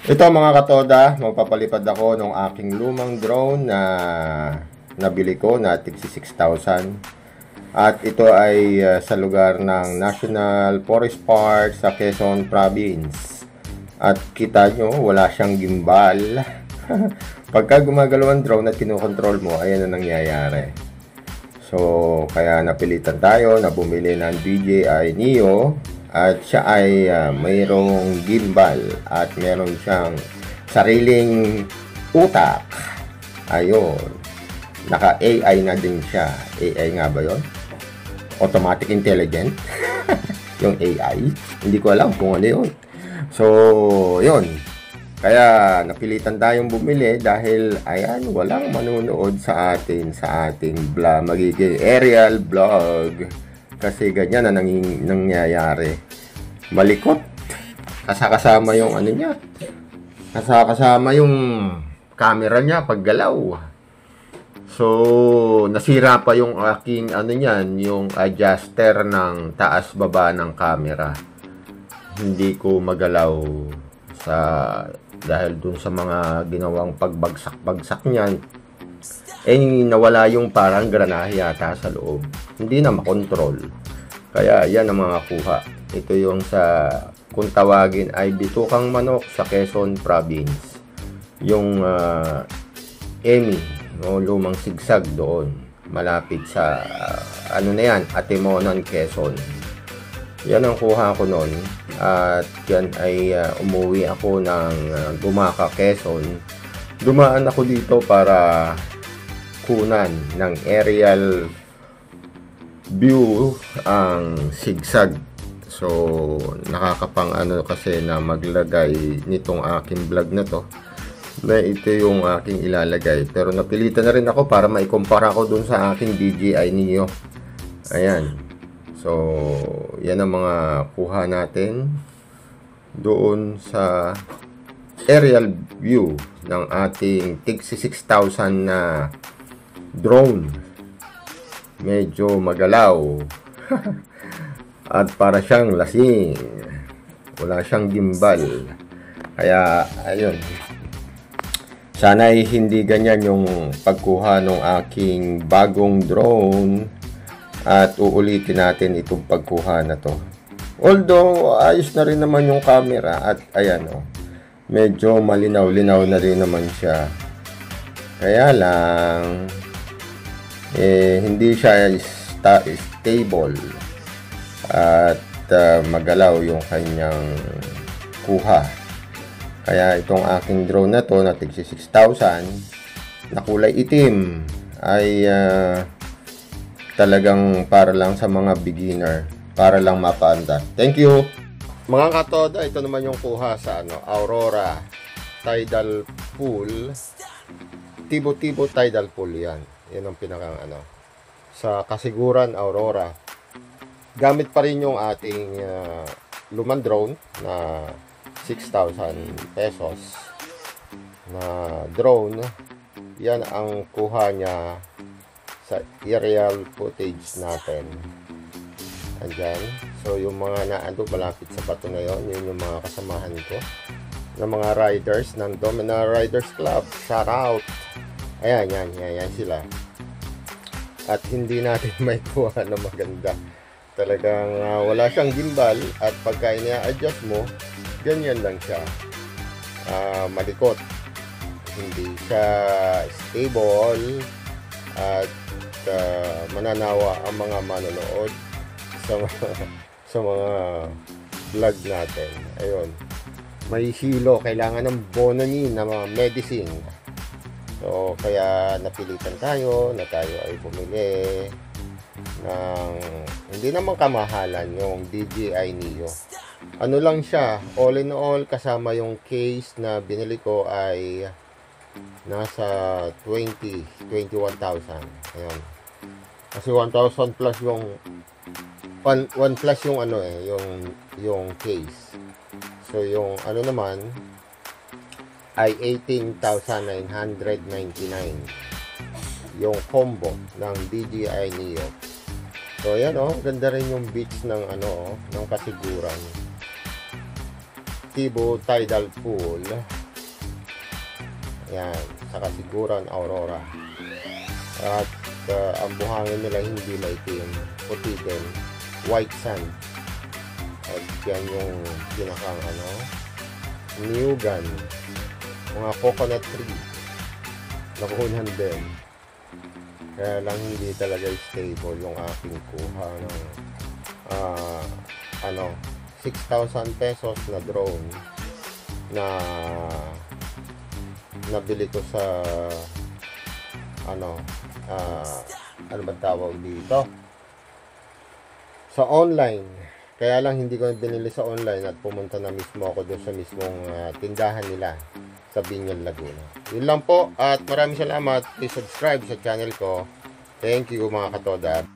Ito mga katoda, magpapalipad ako ng aking lumang drone na nabili ko na tig 6,000. At ito ay sa lugar ng National Forest Park sa Quezon Province. At kita nyo, wala siyang gimbal. Pagka gumagalaw ang drone at kinokontrol mo, ayan na nangyayari. So, kaya napilitan tayo na bumili ng DJI Neo. At siya ay mayroong gimbal at meron siyang sariling utak. Ayun. Naka-AI na din siya. AI nga ba yun? Automatic Intelligent. Yung AI. Hindi ko alam kung ano yun. So, yun. Kaya napilitan tayong bumili dahil ayan, walang manunood sa atin sa ating magiging aerial vlog. Kasi ganyan na nangyayari. Malikot. Kasama yung ano niya. Kasama yung camera niya paggalaw. So, nasira pa yung aking ano niyan, yung adjuster ng taas-baba ng camera. Hindi ko magalaw dahil dun sa mga ginawang pagbagsak-bagsak niyan. Nawala yung parang granahe yata sa loob. Hindi na makontrol. Kaya yan ang mga kuha. Ito yung kung tawagin ay bitukang manok sa Quezon Province. Yung Emmy, lumang sigsag doon. Malapit sa, Atimonan, Quezon. Yan ang kuha ko noon. At yan ay umuwi ako ng Gumaka, Quezon. Dumaan ako dito para kunan ng aerial view ang sigsag. So, nakakapang kasi na maglagay nitong aking vlog na to. Na ito yung aking ilalagay. Pero napilitan na rin ako para maikumpara ko dun sa aking DJI Neo. Ayan. So, yan ang mga kuha natin doon sa aerial view ng ating tig 6,000 na drone. Medyo magalaw. At para siyang lasing. Wala siyang gimbal. Kaya, ayun. Sana ay hindi ganyan yung pagkuha ng aking bagong drone. At uulitin natin itong pagkuha na to. Although, ayos na rin naman yung camera. At ayan medyo malinaw-linaw na rin naman siya. Kaya lang, hindi siya stable. At magalaw yung kanyang kuha. Kaya itong aking drone na to na tig 6,000 na kulay itim ay talagang para lang sa mga beginner, para lang mapaandar. Thank you. Mga katoda, ito naman yung kuha sa Aurora Tidal Pool. Tibo-tibo Tidal Pool yan. Yan ang pinakang sa Kasiguran, Aurora. Gamit pa rin yung ating lumang drone na 6,000 pesos na drone. Yan ang kuha niya sa aerial footage natin. Andyan. So, yung mga malapit sa bato na yun, yun yung mga kasamahan ko na mga riders ng Domina Riders Club. Shout out! Ayan, yan sila. At hindi natin may kuha na maganda. Talagang wala siyang gimbal at pagka ina-adjust mo, ganyan lang siya. Malikot. Hindi siya stable at mananawa ang mga manonood sa mga vlog natin. Ayun. May hilo, kailangan ng Bonamine na mga medicine. So, kaya napilitan tayo na tayo ay bumili ng hindi naman kamahalan yung DJI Neo. Ano lang siya, all in all, kasama yung case na binili ko ay nasa 21,000. Ayun. Kasi 1,000 plus yung 1 plus yung yung case. So yung naman ay 18,999 yung combo ng DJI Neo. So ayan oh, ganda rin yung beach ng ano oh, ng Kasiguran. Tibo Tidal Pool. Ayan, sa Kasiguran, Aurora. At ang buhangin nila hindi maitim, puti din, white sand. At yan yung pinakang ano, Newgan, mga coconut tree, nakunan din. Kaya lang hindi talaga stable yung aking kuha ng 6,000 pesos na drone na nabili ko sa ano ba tawag dito, sa online. Kaya lang hindi ko binili sa online at pumunta na mismo ako doon sa mismong tindahan nila sa Binyan, Laguna. Yun lang po at maraming salamat. Please subscribe sa channel ko. Thank you mga katoda.